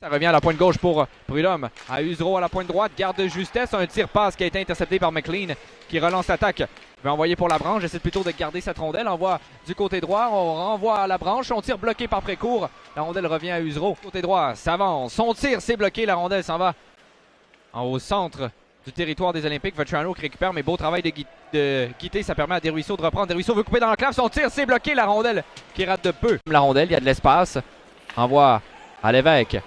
Ça revient à la pointe gauche pour Prudhomme. À Usereau à la pointe droite, garde de justesse. Un tir-passe qui a été intercepté par McLean qui relance l'attaque. Va envoyer pour la branche. Essaie plutôt de garder cette rondelle. Envoie du côté droit. On renvoie à la branche. On tire bloqué par Précourt. La rondelle revient à Usereau. Côté droit, s'avance. Son tir, c'est bloqué. La rondelle s'en va au centre du territoire des Olympiques. Vetrano qui récupère, mais beau travail de Guité. Ça permet à Desruisseaux de reprendre. Desruisseaux veut couper dans l'enclave. Son tir, c'est bloqué. La rondelle qui rate de peu. La rondelle, il y a de l'espace. Envoie à Lévesque.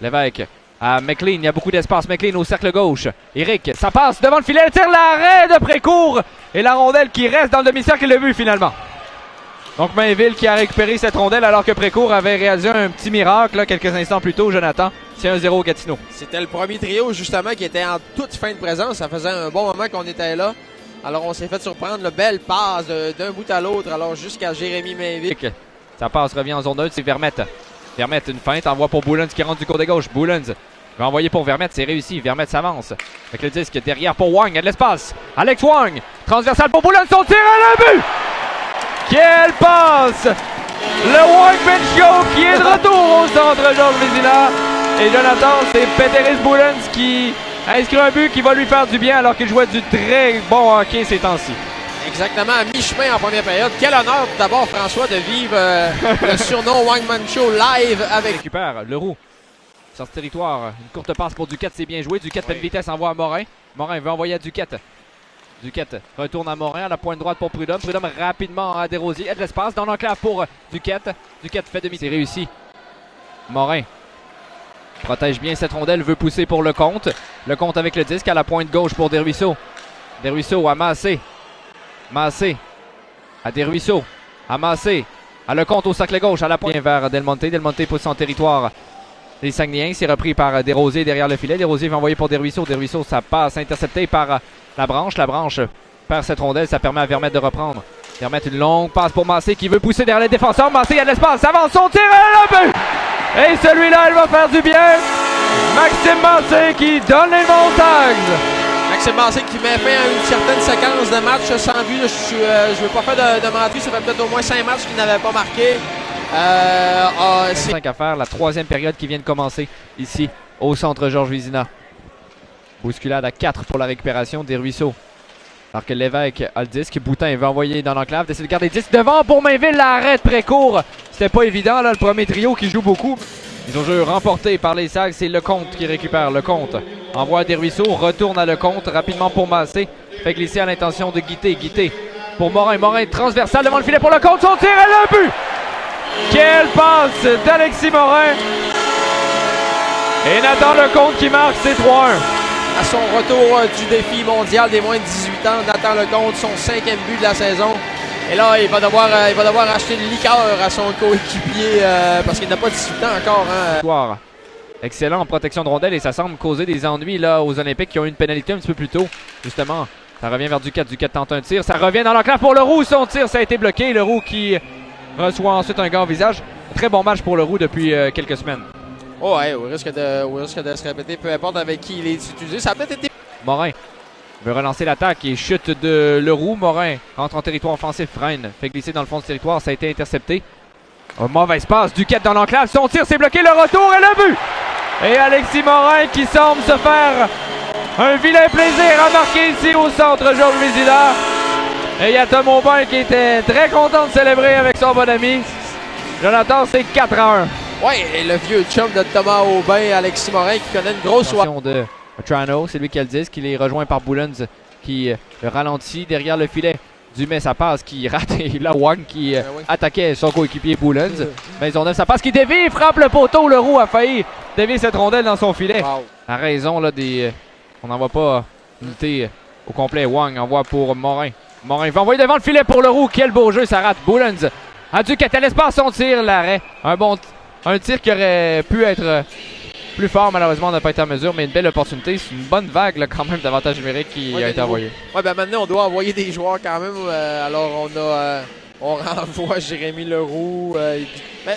Lévesque à McLean, il y a beaucoup d'espace. McLean au cercle gauche. Eric, ça passe devant le filet. Tire l'arrêt de Précourt. Et la rondelle qui reste dans le demi-cercle, il l'a vu finalement. Donc Mainville qui a récupéré cette rondelle alors que Précourt avait réalisé un petit miracle là, quelques instants plus tôt, Jonathan. C'est 1-0 Gatineau. C'était le premier trio justement qui était en toute fin de présence. Ça faisait un bon moment qu'on était là. Alors on s'est fait surprendre. Le belle passe d'un bout à l'autre. Alors jusqu'à Jérémy Mainville. Ça passe, revient en zone neutre, c'est Vermette. Vermette, une feinte, envoie pour Boulens qui rentre du côté gauche. Boulens va envoyer pour Vermette, c'est réussi. Vermette s'avance avec le disque derrière pour Wang. Il y a de l'espace. Alex Wang, transversal pour Boulens, son tir à le but! Quelle passe! Le Wang Show qui est de retour au centre Georges Vézina. Et Jonathan, c'est Peteris Boulens qui a inscrit un but qui va lui faire du bien alors qu'il jouait du très bon hockey ces temps-ci. Exactement, à mi-chemin en première période. Quel honneur d'abord, François, de vivre le surnom Wangman Show live avec... Récupère Leroux sur ce territoire. Une courte passe pour Duquette, c'est bien joué. Duquette pleine vitesse, envoie à Morin. Morin veut envoyer à Duquette. Duquette retourne à Morin, à la pointe droite pour Prudhomme. Prudhomme rapidement à Desrosiers. Il y a de l'espace dans l'enclave pour Duquette. Duquette fait demi. C'est réussi. Morin protège bien cette rondelle, veut pousser pour Lecomte. Lecomte avec le disque à la pointe gauche pour Desruisseaux. Desruisseaux à Massé. Massé à Desruisseaux, à Massé, à Lecomte au cercle gauche, à la pointe vers Delmonte. Delmonte pousse en territoire des Saguenayens. C'est repris par Desrosiers derrière le filet. Desrosiers va envoyer pour Desruisseaux. Desruisseaux, ça passe intercepté par la branche. La branche perd cette rondelle. Ça permet à Vermette de reprendre. Vermette, une longue passe pour Massé qui veut pousser derrière les défenseurs. Massé, il y a de l'espace. Avance son tir et le but! Et celui-là, il va faire du bien. Maxime Massé qui donne les montagnes. Maxime Massé qui met fin à une certaine séquence de matchs sans but. Je ne veux pas faire de mentir, ça fait peut-être au moins 5 matchs qu'il n'avait pas marqué. 5 à faire, la troisième période qui vient de commencer ici au centre Georges Vézina. Bousculade à 4 pour la récupération des Ruisseaux. Alors que Lévesque a le disque, Boutin veut envoyer dans l'enclave, décide de garder le disque devant pour Mainville, l'arrêt de Précourt. C'était pas évident là, le premier trio qui joue beaucoup. Ils ont jeu remporté par les Sags, c'est Lecomte qui récupère. Lecomte envoie à Desruisseaux, retourne à Lecomte, rapidement pour Massé. Fait glisser à l'intention de Guité. Guité pour Morin. Morin transversal devant le filet pour Lecomte, son tir et le but! Quelle passe d'Alexis Morin! Et Nathan Lecomte qui marque, c'est 3-1. À son retour du défi mondial des moins de 18 ans, Nathan Lecomte, son 5e but de la saison. Et là, il va devoir acheter une liqueur à son coéquipier parce qu'il n'a pas 18 ans encore. Hein. Excellent en protection de rondelle et ça semble causer des ennuis là aux Olympiques qui ont eu une pénalité un petit peu plus tôt. Justement, ça revient vers Duquette. Duquette tente un tir. Ça revient dans l'enclave pour Leroux. Son tir, ça a été bloqué. Leroux qui reçoit ensuite un gant au visage. Très bon match pour Leroux depuis quelques semaines. Oh ouais, au risque de se répéter, peu importe avec qui il est utilisé. Ça a peut-être été... Morin veut relancer l'attaque et chute de Leroux. Morin rentre en territoire offensif, freine, fait glisser dans le fond du territoire, ça a été intercepté. Un mauvais passe, Duquette dans l'enclave, son tir c'est bloqué, le retour et le but! Et Alexis Morin qui semble se faire un vilain plaisir à marquer ici au centre Georges Vézina. Et il y a Tom Aubin qui était très content de célébrer avec son bon ami. Jonathan, c'est 4-1. Ouais, et le vieux chum de Thomas Aubin, Alexis Morin qui connaît une grosse soirée. De Vetrano, c'est lui qui a le disque, il est rejoint par Boulens qui le ralentit derrière le filet. Dumais, ça passe qui rate et là Wang qui attaquait son coéquipier Boulens. Maisonneuve, ça passe qui dévie, frappe le poteau. Leroux a failli dévier cette rondelle dans son filet. Wow. À raison là on n'envoie pas unité au complet. Wang envoie pour Morin. Morin va envoyer devant le filet pour Leroux. Quel beau jeu, ça rate. Boulens a Duquette à l'espace, son tir, l'arrêt. Un tir qui aurait pu être plus fort, malheureusement on n'a pas été en mesure, mais une belle opportunité. C'est une bonne vague là, quand même d'avantage numérique qui a été envoyé. Ouais, ben maintenant on doit envoyer des joueurs quand même. Alors on renvoie Jérémy Leroux. Ben,